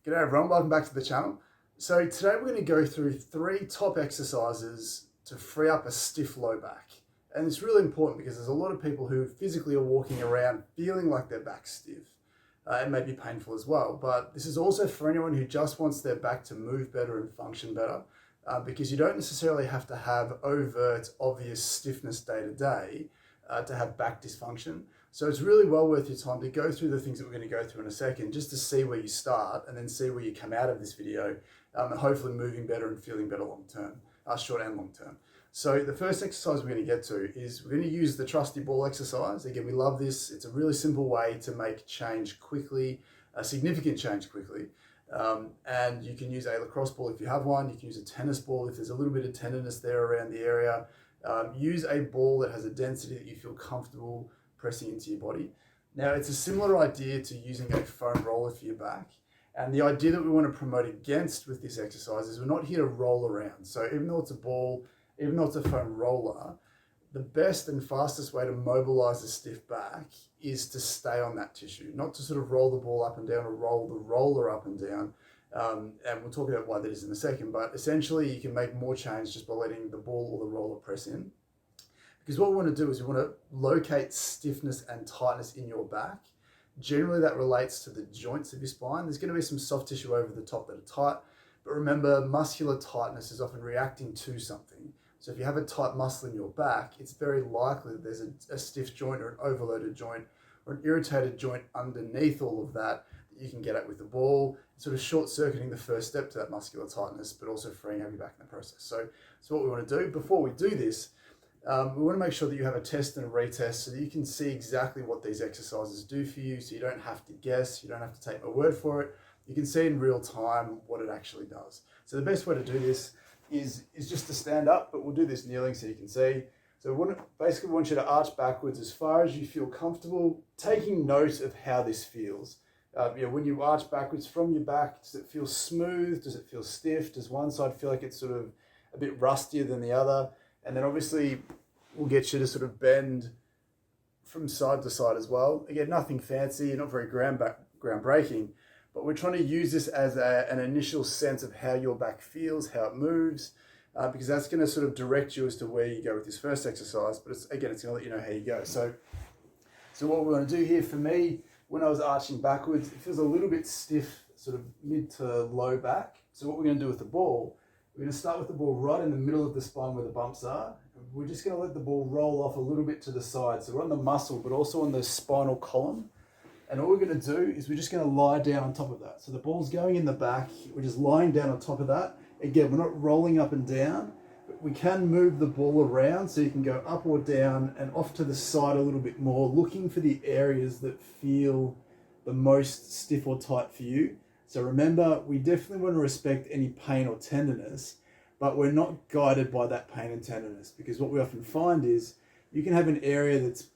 G'day everyone, welcome back to the channel. So today we're going to go through 3 top exercises to free up a stiff low back. And it's really important because there's a lot of people who physically are walking around feeling like their back's stiff. It may be painful as well, but this is also for anyone who just wants their back to move better and function better, because you don't necessarily have to have overt, obvious stiffness day to day to have back dysfunction. So it's really well worth your time to go through the things that we're going to go through in a second, just to see where you start and then see where you come out of this video, and hopefully moving better and feeling better long term, short and long term. So the first exercise we're going to get to is we're going to use the trusty ball exercise. Again, we love this. It's a really simple way to make change quickly, a significant change quickly. And you can use a lacrosse ball if you have one. You can use a tennis ball if there's a little bit of tenderness there around the area. Use a ball that has a density that you feel comfortable pressing into your body. Now, it's a similar idea to using a foam roller for your back. And the idea that we want to promote against with this exercise is we're not here to roll around. So even though it's a ball, even though it's a foam roller, the best and fastest way to mobilize a stiff back is to stay on that tissue, not to sort of roll the ball up and down or roll the roller up and down. And we'll talk about why that is in a second, but essentially you can make more change just by letting the ball or the roller press in. Because what we want to do is we want to locate stiffness and tightness in your back. Generally that relates to the joints of your spine. There's going to be some soft tissue over the top that are tight, but remember, muscular tightness is often reacting to something. So if you have a tight muscle in your back, it's very likely that there's a stiff joint or an overloaded joint or an irritated joint underneath all of that you can get at with the ball, sort of short-circuiting the first step to that muscular tightness, but also freeing up your back in the process. So what we want to do before we do this, we want to make sure that you have a test and a retest so that you can see exactly what these exercises do for you, so you don't have to guess, you don't have to take my word for it. You can see in real time what it actually does. So the best way to do this is just to stand up, but we'll do this kneeling so you can see. So we basically want you to arch backwards as far as you feel comfortable, taking note of how this feels. When you arch backwards from your back, does it feel smooth? Does it feel stiff? Does one side feel like it's sort of a bit rustier than the other? And then obviously we'll get you to sort of bend from side to side as well. Again, nothing fancy, not very groundbreaking, but we're trying to use this as an initial sense of how your back feels, how it moves, because that's going to sort of direct you as to where you go with this first exercise. But it's going to let you know how you go. So what we're going to do here, for me, when I was arching backwards, it feels a little bit stiff, sort of mid to low back. So what we're going to do with the ball, we're going to start with the ball right in the middle of the spine where the bumps are. We're just going to let the ball roll off a little bit to the side. So we're on the muscle, but also on the spinal column. And all we're going to do is we're just going to lie down on top of that. So the ball's going in the back. We're just lying down on top of that. Again, we're not rolling up and down, but we can move the ball around so you can go up or down and off to the side a little bit more, looking for the areas that feel the most stiff or tight for you. So remember, we definitely want to respect any pain or tenderness, but we're not guided by that pain and tenderness, because what we often find is you can have an area that's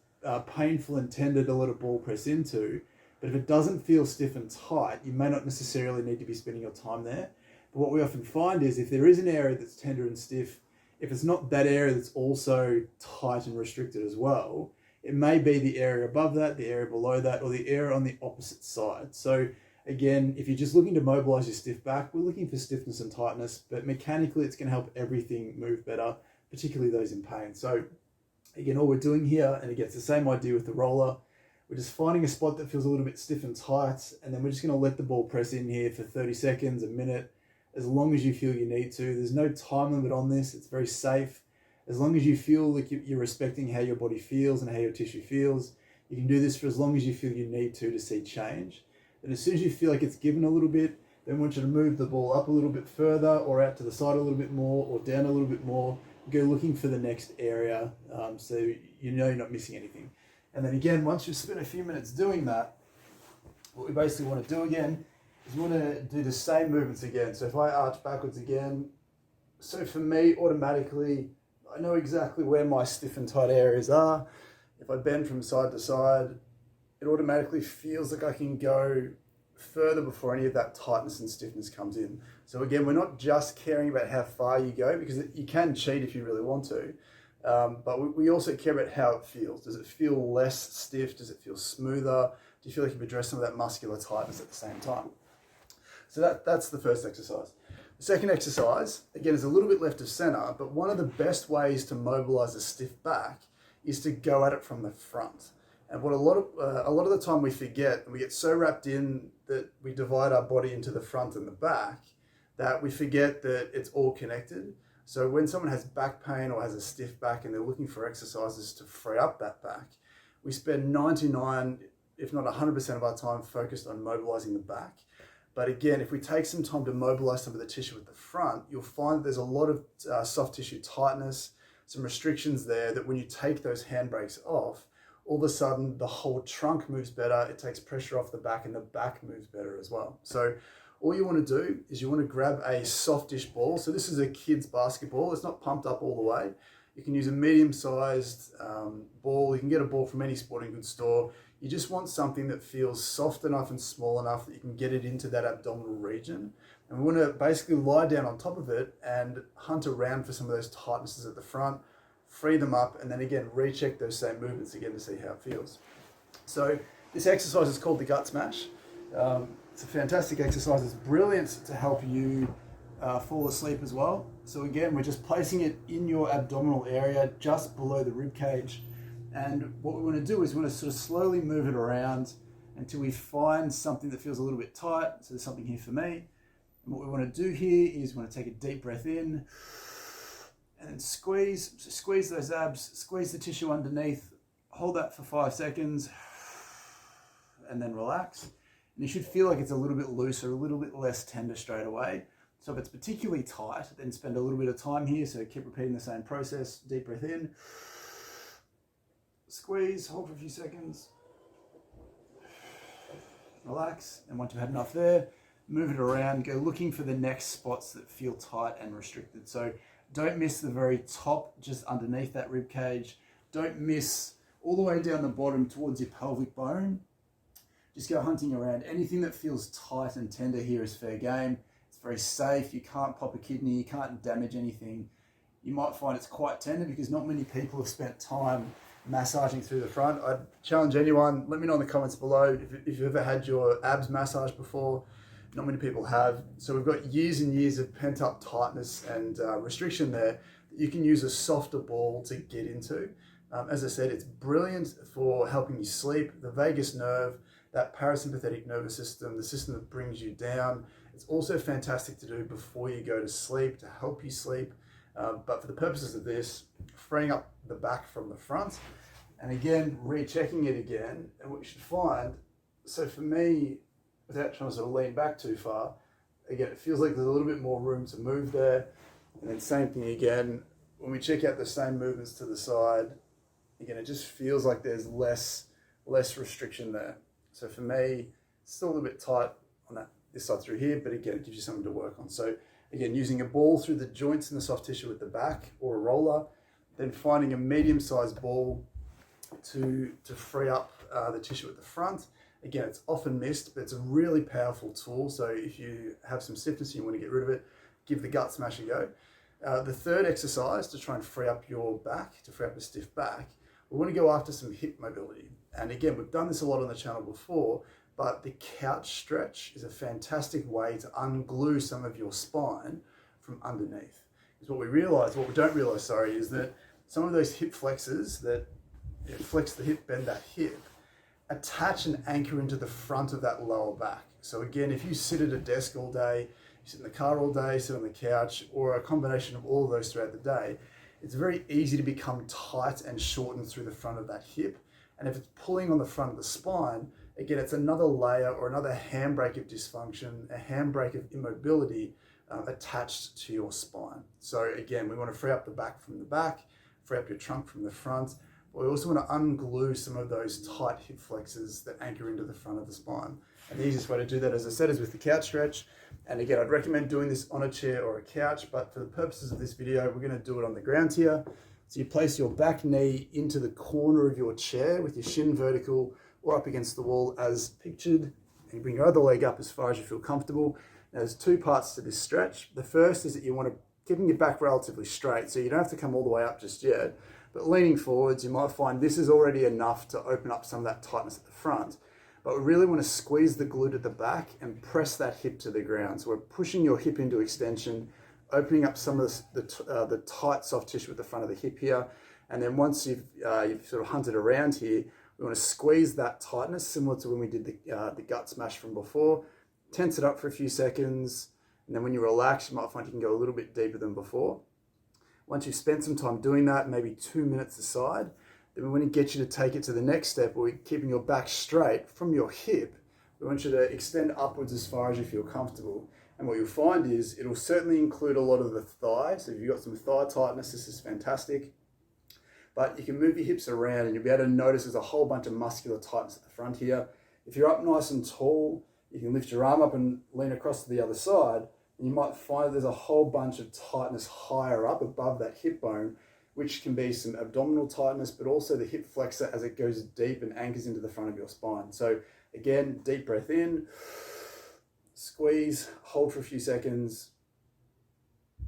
painful and tender to let a ball press into, but if it doesn't feel stiff and tight, you may not necessarily need to be spending your time there. But what we often find is if there is an area that's tender and stiff, if it's not that area that's also tight and restricted as well, it may be the area above that, the area below that, or the area on the opposite side. So again, if you're just looking to mobilize your stiff back, we're looking for stiffness and tightness, but mechanically it's going to help everything move better, particularly those in pain. So again, all we're doing here, and again, it's the same idea with the roller, we're just finding a spot that feels a little bit stiff and tight, and then we're just going to let the ball press in here for 30 seconds, a minute, as long as you feel you need to. There's no time limit on this. It's very safe. As long as you feel like you're respecting how your body feels and how your tissue feels, you can do this for as long as you feel you need to see change. And as soon as you feel like it's given a little bit, then we want you to move the ball up a little bit further or out to the side a little bit more or down a little bit more. Go looking for the next area, so you know you're not missing anything. And then again, once you've spent a few minutes doing that, what we basically want to do again is we want to do the same movements again. So if I arch backwards again, so for me, automatically, I know exactly where my stiff and tight areas are. If I bend from side to side, it automatically feels like I can go further before any of that tightness and stiffness comes in. So again, we're not just caring about how far you go, because you can cheat if you really want to, but we also care about how it feels. Does it feel less stiff? Does it feel smoother? Do you feel like you've addressed some of that muscular tightness at the same time? So that's the first exercise. The second exercise, again, is a little bit left of center, but one of the best ways to mobilize a stiff back is to go at it from the front. And what a lot of the time we forget, and we get so wrapped in that we divide our body into the front and the back, that we forget that it's all connected. So when someone has back pain or has a stiff back and they're looking for exercises to free up that back, we spend 99, if not 100% of our time focused on mobilizing the back. But again, if we take some time to mobilize some of the tissue at the front, you'll find that there's a lot of soft tissue tightness, some restrictions there, that when you take those handbrakes off, all of a sudden the whole trunk moves better, it takes pressure off the back, and the back moves better as well. So all you want to do is you want to grab a softish ball. So this is a kid's basketball. It's not pumped up all the way. You can use a medium-sized ball. You can get a ball from any sporting goods store. You just want something that feels soft enough and small enough that you can get it into that abdominal region. And we want to basically lie down on top of it and hunt around for some of those tightnesses at the front, free them up, and then again, recheck those same movements again to see how it feels. So this exercise is called the gut smash. It's a fantastic exercise. It's brilliant to help you fall asleep as well. So again, we're just placing it in your abdominal area, just below the rib cage. And what we want to do is we want to sort of slowly move it around until we find something that feels a little bit tight. So there's something here for me. And what we want to do here is we want to take a deep breath in and then squeeze. So squeeze those abs, squeeze the tissue underneath, hold that for 5 seconds, and then relax. And you should feel like it's a little bit looser, a little bit less tender straight away. So if it's particularly tight, then spend a little bit of time here. So keep repeating the same process. Deep breath in, squeeze, hold for a few seconds, relax. And once you've had enough there, move it around, go looking for the next spots that feel tight and restricted. So don't miss the very top, just underneath that rib cage. Don't miss all the way down the bottom towards your pelvic bone. Just go hunting around. Anything that feels tight and tender here is fair game. It's very safe. You can't pop a kidney. You can't damage anything. You might find it's quite tender because not many people have spent time massaging through the front. I'd challenge anyone, let me know in the comments below if you've ever had your abs massaged before. Not many people have. So we've got years and years of pent up tightness and restriction there that you can use a softer ball to get into. As I said, it's brilliant for helping you sleep. The vagus nerve, that parasympathetic nervous system, the system that brings you down. It's also fantastic to do before you go to sleep to help you sleep. But for the purposes of this, freeing up the back from the front, and again, rechecking it again. And what you should find, so for me, without trying to sort of lean back too far, again, it feels like there's a little bit more room to move there. And then same thing again, when we check out the same movements to the side, again, it just feels like there's less restriction there. So for me, it's still a little bit tight on this side through here, but again, it gives you something to work on. So again, using a ball through the joints in the soft tissue at the back or a roller, then finding a medium-sized ball to free up the tissue at the front. Again, it's often missed, but it's a really powerful tool. So if you have some stiffness and you want to get rid of it, give the gut smash a go. The third exercise to try and free up your back, to free up a stiff back, we want to go after some hip mobility. And again, we've done this a lot on the channel before, but the couch stretch is a fantastic way to unglue some of your spine from underneath. Because what we don't realize, is that some of those hip flexors that flex the hip, bend that hip, attach and anchor into the front of that lower back. So again, if you sit at a desk all day, you sit in the car all day, sit on the couch, or a combination of all of those throughout the day, it's very easy to become tight and shortened through the front of that hip. And if it's pulling on the front of the spine, again, it's another layer or another handbrake of dysfunction, a handbrake of immobility attached to your spine. So again, we want to free up the back from the back, free up your trunk from the front. But we also want to unglue some of those tight hip flexors that anchor into the front of the spine. And the easiest way to do that, as I said, is with the couch stretch. And again, I'd recommend doing this on a chair or a couch, but for the purposes of this video, we're going to do it on the ground here. So you place your back knee into the corner of your chair with your shin vertical or up against the wall as pictured. And you bring your other leg up as far as you feel comfortable. Now, there's two parts to this stretch. The first is that you want to keep your back relatively straight, so you don't have to come all the way up just yet. But leaning forwards, you might find this is already enough to open up some of that tightness at the front. But we really want to squeeze the glute at the back and press that hip to the ground. So we're pushing your hip into extension, opening up some of the tight soft tissue at the front of the hip here. And then once you've sort of hunted around here, we want to squeeze that tightness, similar to when we did the gut smash from before. Tense it up for a few seconds, and then when you relax, you might find you can go a little bit deeper than before. Once you've spent some time doing that, maybe 2 minutes aside, then we want to get you to take it to the next step, where we're keeping your back straight from your hip. We want you to extend upwards as far as you feel comfortable. And what you'll find is it'll certainly include a lot of the thigh. So if you've got some thigh tightness, this is fantastic. But you can move your hips around and you'll be able to notice there's a whole bunch of muscular tightness at the front here. If you're up nice and tall, you can lift your arm up and lean across to the other side. And you might find there's a whole bunch of tightness higher up above that hip bone, which can be some abdominal tightness, but also the hip flexor as it goes deep and anchors into the front of your spine. So again, deep breath in, squeeze, hold for a few seconds,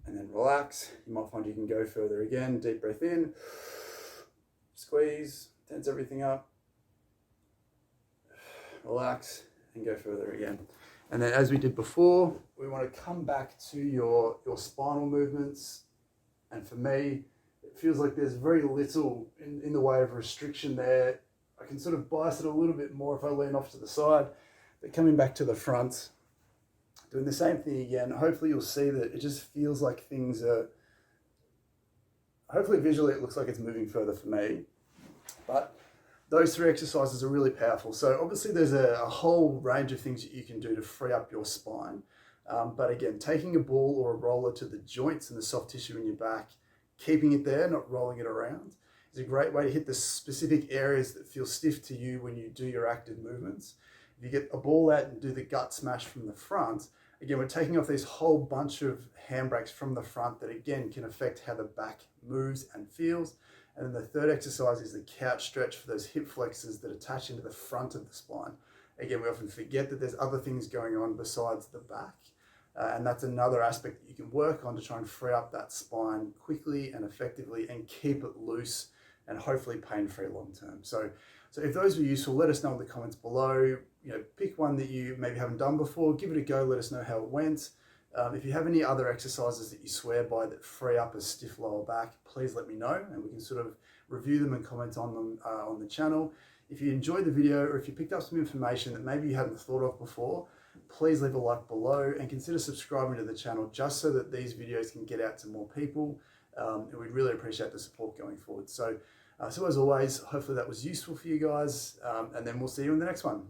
and then relax. You might find you can go further again. Deep breath in, squeeze, tense everything up, relax, and go further again. And then as we did before, we want to come back to your spinal movements. And for me, it feels like there's very little in the way of restriction there. I can sort of bias it a little bit more if I lean off to the side, but coming back to the front, doing the same thing again. Hopefully you'll see that it just feels like things are, hopefully visually it looks like it's moving further for me. But those 3 exercises are really powerful. So obviously there's a whole range of things that you can do to free up your spine. But again, taking a ball or a roller to the joints and the soft tissue in your back, keeping it there, not rolling it around, is a great way to hit the specific areas that feel stiff to you when you do your active movements. If you get a ball out and do the gut smash from the front, again, we're taking off this whole bunch of handbrakes from the front that again can affect how the back moves and feels. And then the third exercise is the couch stretch for those hip flexors that attach into the front of the spine. Again, we often forget that there's other things going on besides the back. And that's another aspect that you can work on to try and free up that spine quickly and effectively and keep it loose and hopefully pain-free long-term. So if those were useful, let us know in the comments below. Pick one that you maybe haven't done before, give it a go, let us know how it went. If you have any other exercises that you swear by that free up a stiff lower back, please let me know and we can sort of review them and comment on them on the channel. If you enjoyed the video or if you picked up some information that maybe you hadn't thought of before, please leave a like below and consider subscribing to the channel just so that these videos can get out to more people. And we'd really appreciate the support going forward. So as always, hopefully that was useful for you guys, and then we'll see you in the next one.